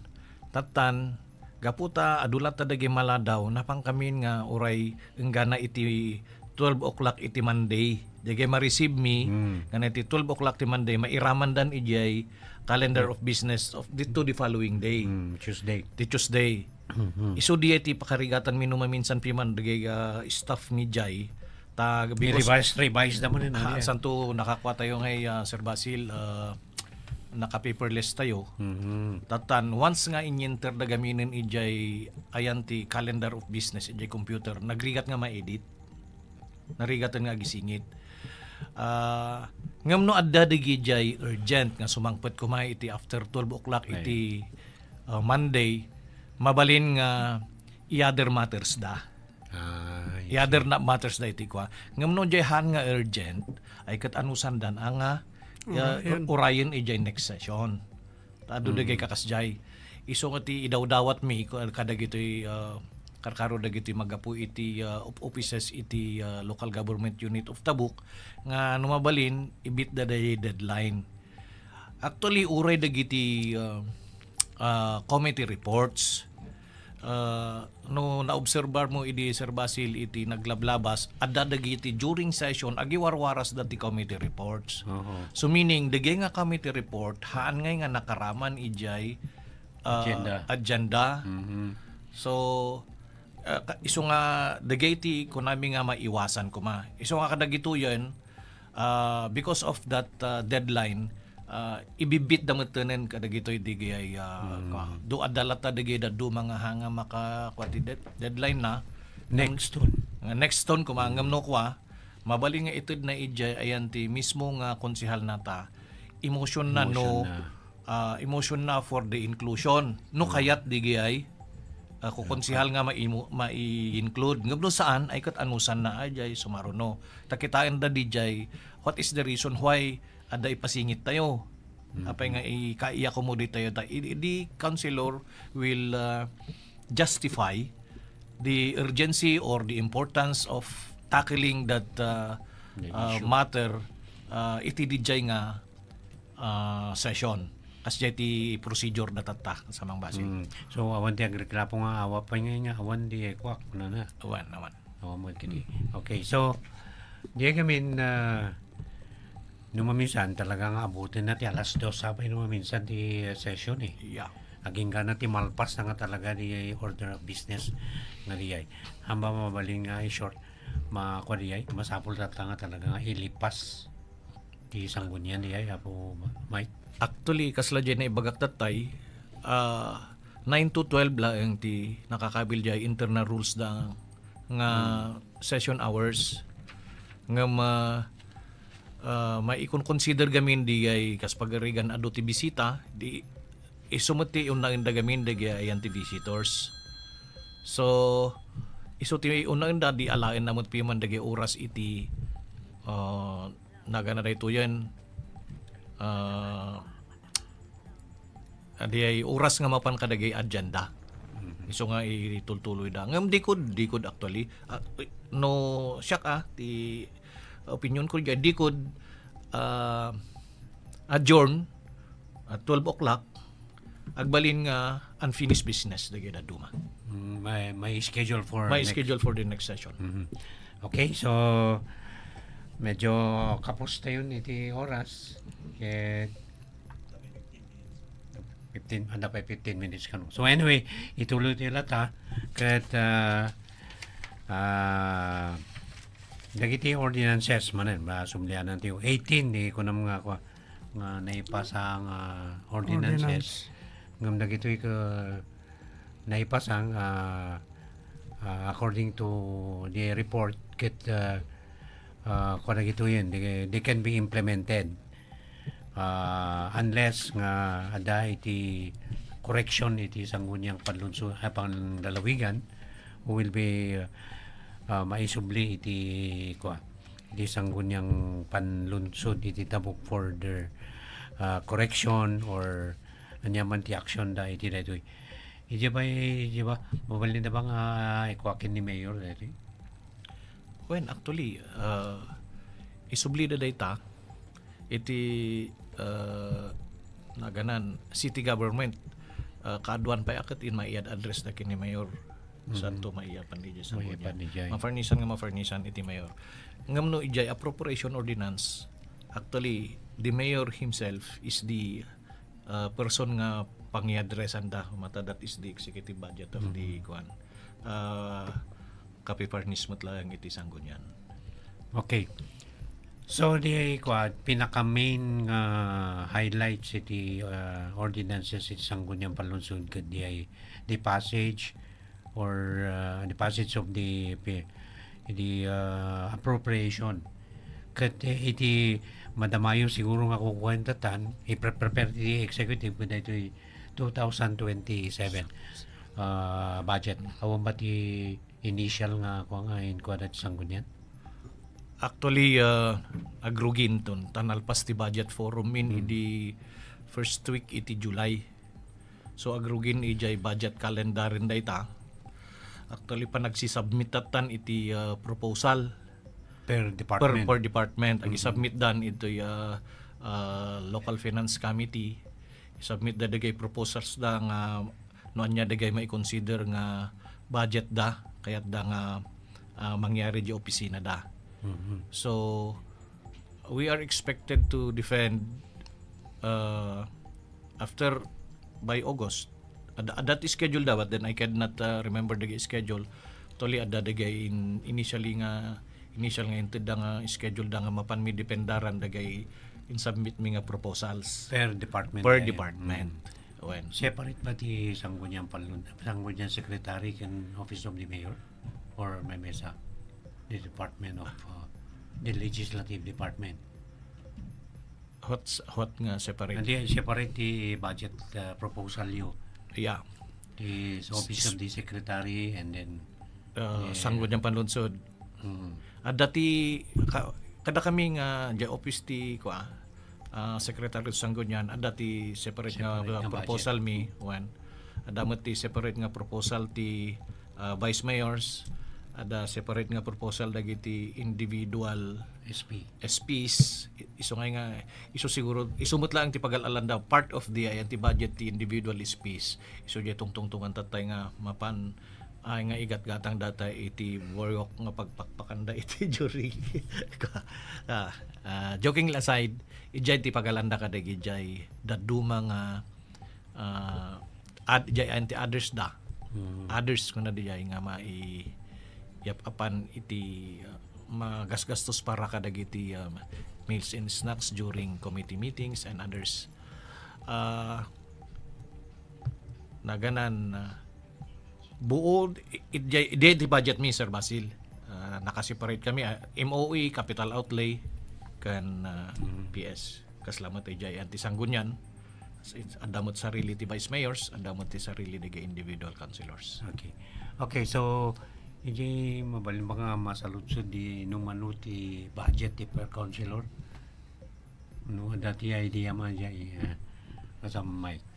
tatan gaputa adulat ta dagi maladaw napang kamin nga uray enggana iti 12 o'clock iti Monday dagay ma-receive me nga iti 12 o'clock ti Monday mairaman dan ijay calendar of business of the following day Tuesday. ti Tuesday isu di ti pakarigatan minumaminsan piman dagay staff ni Jay ta Revise na mo rin. santo nakakuha tayo ngay Sir Basil naka-paperless tayo. Tatan, once nga in-enter na gaminin ijay ayan ti calendar of business ijay computer, nagrigat nga ma-edit. Narigatan nga gisingit. Ngam no adda digi ijay urgent nga sumangpet kumay iti after 12 o'clock iti Monday, mabalin nga i-other matters da. I-other na matters da iti kwa. Ngam no ijay han nga urgent, ay kat anusan dan nga urayan ijay next session. Tado dagay kakasjay. Iso nga ti idawdawat mi kada gitoy karkaro dagiti magapu iti offices iti local government unit of Tabuk nga numabalin ibit da day deadline. Actually uray dagiti committee reports no naobserbar mo idi Sir Basil iti naglablabas adda dagiti during session agiwarwaras dati committee reports. So meaning dagay nga committee report haan ngay nga nakaraman ijay agenda. So iso nga dagay ti kunami nga maiwasan kuma. Iso nga kadagito yan because of that deadline ibibit dametanen kada gitoy digay do adalata digay da do mga hanga maka deadline na Next one. nga next ton kumangam no kwa mabali nga itud na ijay ayan ti mismo nga konsehal nata emotion na emotion na for the inclusion no kayat digay ako konsehal nga mai-include ngam no saan ay kat anusan na ajay sumaruno takitaan da dijay what is the reason why ada ipasingit tayo apay nga ikaiakomodate tayo the councilor will justify the urgency or the importance of tackling that matter iti dijay nga session as ti procedure na tata sa mga basin. So awan ti agreklapo nga awa pa nga awan di kwak na na. Awan. Awan mo kini. Okay, so di kami numaminsan talagang abutin na ti alas 2 sabay numaminsan ti session eh. Yeah. Aging ka na ti malpas na nga talaga di order of business nga di ay. Hamba mabaling nga short makwa di ay masapul tata nga talaga nga ilipas ti isang gunyan di ay apo Mike. Actually, kasla dyan na ibagak tatay, 9 to 12 lang ti nakakabil dyan internal rules da nga session hours nga maikon-consider gamin di ay kas pagarigan ado ti bisita di isumuti unang inda gamin di ayan ti visitors. So, iso ti unang inda di alain namot piman di oras iti nagana dito yan di ay oras nga mapan kadagay agenda. Iso nga itultuloy da. Ngam dikod actually. No siyak ti opinion ko diyan dikod adjourn at 12 o'clock agbalin nga unfinished business dagay da duma. May schedule for Schedule for the next session. Okay, so medyo kapos tayo iti oras. Kaya 15 minutes kanu. So anyway, ituloy nila ta kat dagiti ordinances manen ba sumlianan tiyo 18 di ko na mga nga naipasang ordinances ngam dagitoy ka naipasang according to the report ket ko dagito yun they can be implemented unless nga ada iti correction iti sanggunyang panlunso pandalawigan who will be maisubli iti sanggunyang panlunsod iti tabok for their correction or anyaman ti action da iti daytoy di ba mabalin na bang ikwakin ni Mayor daytoy when actually isubli da dayta iti naganan city government kaaduan pa akat in maiad address na kini Mayor santo maiya pandija sa mafarnisan iti Mayor ngam no ijay appropriation ordinance actually the Mayor himself is the person nga pangi-addressan da mata that is the executive budget of the kuan kapiparnis lang iti sanggunyan. Okay. So di pinaka main highlights iti ordinances iti sanggunyang panlunsod ket di ay the passage or the passage of the appropriation ket iti madamayo siguro nga kukuwentatan i-prepare the executive ket iti 2027 budget awan ba ti initial nga kuangain kuadat sanggunyan. Actually, agrugin ton tanalpas ti budget forum in the first week iti July. So agrugin ijay budget calendar dayta. Actually pa nagsisubmitatan iti proposal Per department. Per department. Agi-submit dan ito local finance committee. Submit da dagay proposals da nga noan niya dagay mai-consider nga budget da kayat da nga mangyari di opisina da. So we are expected to defend after by August. That is scheduled but then I cannot remember the schedule. Toli ada dagay initial nga inted da nga schedule da nga mapan mi dependaran dagay in submit mi nga proposals Per department. per department. When Separate ba ti Sangguniang Sangguniang Secretary and Office of the Mayor? Or may mesa? The Department of the Legislative Department. hot nga separate. Hindi, separate the budget proposal yun. Yeah. The Office of the Secretary and then Sangguniang Panlunsod. At dati kada kami nga di office ti Secretary sa Sanggunian, at dati separate nga Separate nga proposal mi when adamot ti separate nga proposal ti vice mayors, ada separate nga proposal dagiti individual SPs. Iso siguro isumot lang ti pag-alalan daw part of the anti budget ti individual SPs. Iso di tungtungan tatay nga mapan ay nga igat-gatang data iti work nga pagpakpakanda iti jury. Joking aside, ijay ti pagalanda ka dagi ijay daduma nga ijay anti others da. Others kuna dijay nga yapapan iti magasgastos para ka dagiti meals and snacks during committee meetings and others. Naganan buod iti budget mi Sir Basil. Nakaseparate kami MOE capital outlay kan PS kaslamat ijay anti Sanggunian, adamot sarili ti vice mayors, adamot ti sarili ti individual councilors. Okay, so hindi mabalin ba nga masaludsod di numano ti budget ti per councilor? No, dati idea man dyan kasama Mike.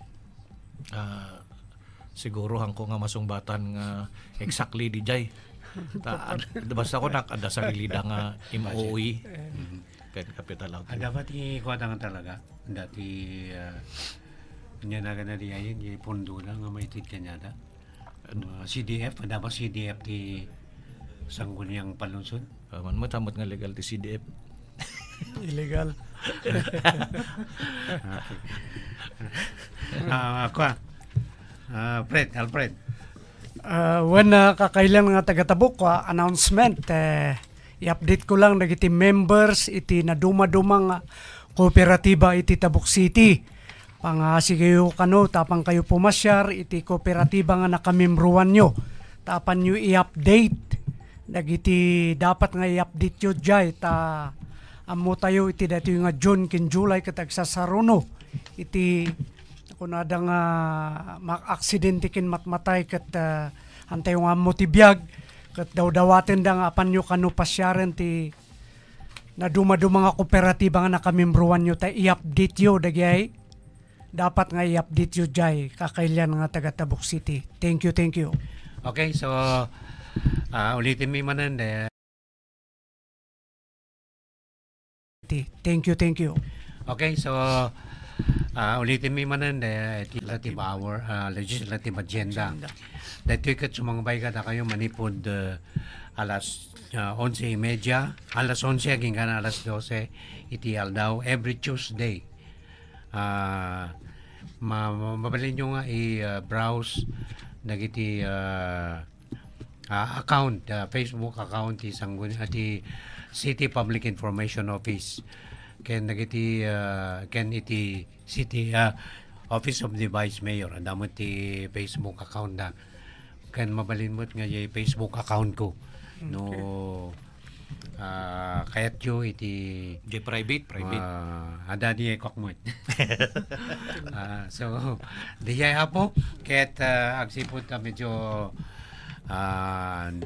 Siguro hangko nga masungbatan nga exactly di jay. Basta ko nakada sarili da nga MOE kan capital outlay. Dapat ikuha nga talaga. Dati niya na di ayin, yung pondo na nga maitid kanya da. CDF, dapat CDF ti Sangguniang Panlunsod. Man matamot nga legal ti CDF. Illegal. Alfred. When kakailan nga taga-Tabuk announcement, i-update ko lang nagiti members iti naduma-dumang kooperatiba iti Tabuk City. Sige kayo tapang kayo pumasyar iti kooperatiba nga nakamembruan nyo. Tapan nyo i-update. Dagiti dapat nga i-update nyo dyan. Amo tayo iti dati nga June kin July katagsasaruno. Iti kunada nga mak-aksidente kin matmatay kat antay nga motibiyag. Kat daw-dawatin da nga apan nyo kano pasyaren ti na dumaduma nga kooperatiba nga nakamembruan nyo. I-update nyo dagay. Dapat nga i-update nyo dyan kakailan nga taga Tabuk City. Thank you. Okay, so ulitin mi manan Thank you. Okay, so ulitin mi manan legislative hour, legislative agenda. Dito ikat sumangbay ka na kayo manipod alas 11:30, alas 11 hanggang kana alas 12 iti aldaw every Tuesday. Mabalin nyo nga i-browse nagiti account, Facebook account ti Sangguniang ti City Public Information Office ken nagiti ken iti City Office of the Vice Mayor adamot ti Facebook account na ken mabalin mo't nga yung Facebook account ko no kayat yo iti private ada di kokmoy so diya apo ket agsipot ta medyo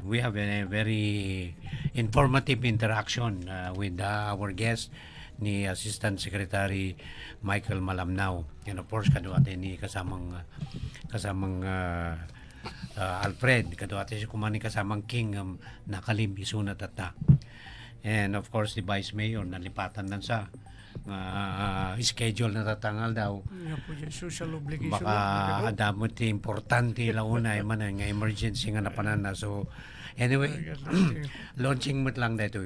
we have a very informative interaction with our guest ni Assistant Secretary Michael Malamnao and of course kaduate ni kasamang Alfred kaduate si kumani kasamang King nakalim isuna tata. And of course, the Vice Mayor, nalipatan lang sa schedule na tatangal daw. Social obligation. Baka adamot importante launa man nga emergency nga napanana. So, anyway, launching mo lang dito.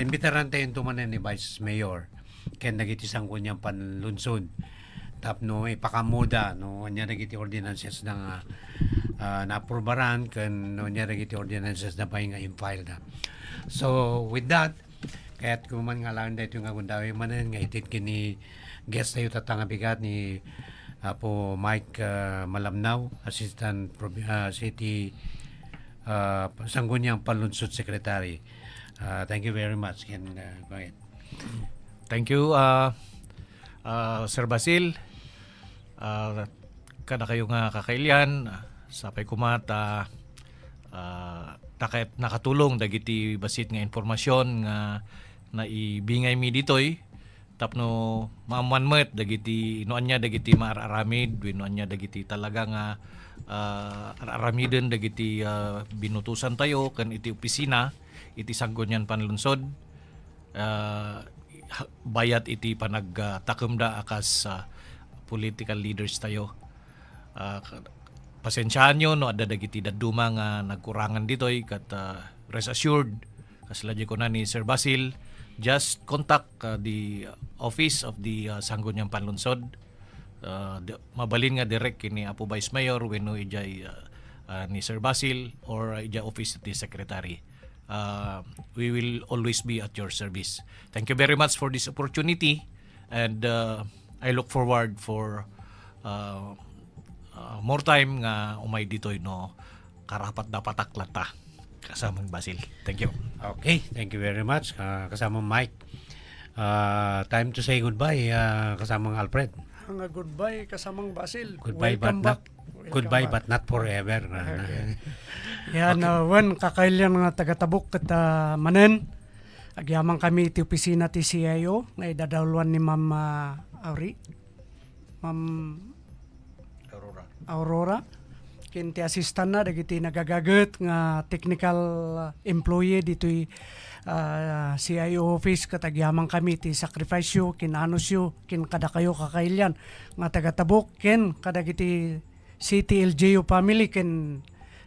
Imbitaran tayo tumanan ni Vice Mayor. Kaya nagiti Sangguniang Panlunsod. Tapno ipakamuda no nya nagiti ordinances na naaprubaran kan no nya nagiti ordinances na pa nga in-file na. So with that Kaya't kuman nga lang dito nga kundawi manen nga itit kini guest tayo tatanga bigat ni Apo Mike Malamnaw, Assistant City Sangguniang Palunsod Secretary. Thank you very much. Can go ahead. Thank you, Sir Basil. Kada kayo nga kakailyan, sapay kumata, nakatulong dagiti basit nga informasyon nga naibingay mi ditoy. Tapno mamanmet dagiti inuan niya dagiti maararamid, inuan niya dagiti talaga nga aramiden dagiti binutusan tayo kan iti opisina iti Sangguniang Panlunsod. Bayat iti panagtakumda akas political leaders tayo. Pasensyahan nyo no adda dagiti daduma nga nagkurangan ditoy kat rest assured kasla ko na ni Sir Basil, just contact the office of the Sangguniang Panlunsod. Mabalin nga direct kini Apo Vice Mayor wenno ijay ni Sir Basil or ijay office of the secretary. We will always be at your service. Thank you very much for this opportunity, and I look forward for more time nga umay ditoy no karapat dapat aklata kasamang Basil. Thank you. Okay, thank you very much. Kasamang Mike. Time to say goodbye, kasamang Alfred. Nga goodbye kasamang Basil. Goodbye Welcome but back. goodbye but not forever. Yan, wan kakailan nga taga-Tabuk kat manen. Agyamang kami iti opisina ti CIO nga idadawluan ni Ma'am Aurora. Kinti assistant na dagiti nagagaget nga technical employee dito'y CIO office katagyamang kami ti sacrifice kinanosyo kin kada kayo kakailyan nga taga-Tabuk ken kadagiti City LGU family ken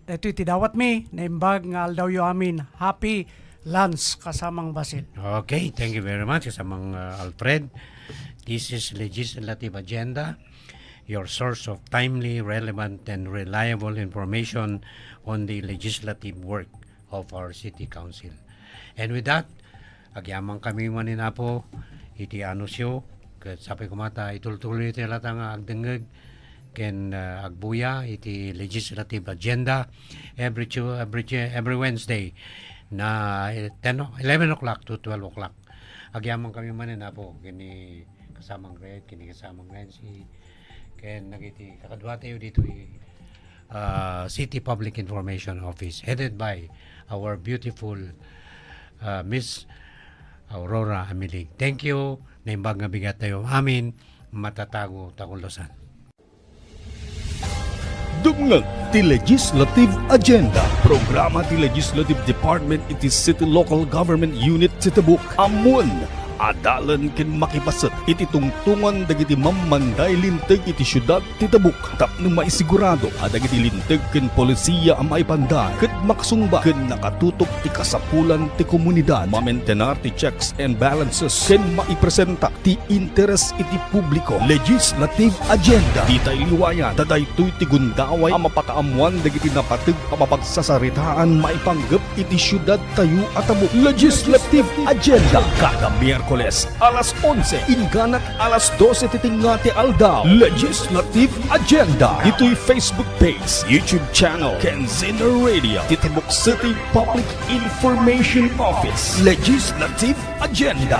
dito iti dawat mi naimbag nga aldaw yo amin happy lunch kasamang Basil. Okay, thank you very much kasamang Alfred. This is Legislative Agenda, your source of timely, relevant, and reliable information on the legislative work of our City Council. And with that, agyamang kami manin po, iti anusyo, kat sapay kumata, itultuloy iti latang agdengeg, ken agbuya, iti legislative agenda, every Wednesday, na 11 o'clock to 12 o'clock. Agyamang kami manin po, kini kasamang Red, kini kasamang Nancy, ken nagiti kakadwa tayo dito City Public Information Office headed by our beautiful Miss Aurora Amilig. Thank you. Naimbag nga bigat tayo amin matatago takulosan. Dumngag ti Legislative Agenda. Programa ti Legislative Department iti City Local Government Unit Titibuk. Amun adalan ken makipasat iti tungtungan dagiti mammanday linteg iti syudad ti Tabuk tapno maisigurado dagiti linteg ken polisiya ang maipanday ket maksungba ken nakatutok ti kasapulan ti komunidad mamentenar ti checks and balances ken maipresenta ti interes iti publiko. Legislative Agenda ditay liwayan dadaytoy ti gundaway a mapakaamuan dagiti napateg a mapagsasaritaan maipanggep iti syudad tayo a Tabuk. Legislative Agenda kada Miyerkules alas 11 inganat alas 12 titingati aldaw. Legislative Agenda ito'y Facebook page, YouTube channel, Kenzina Radio, Titibuk City Public Information Office. Legislative Agenda.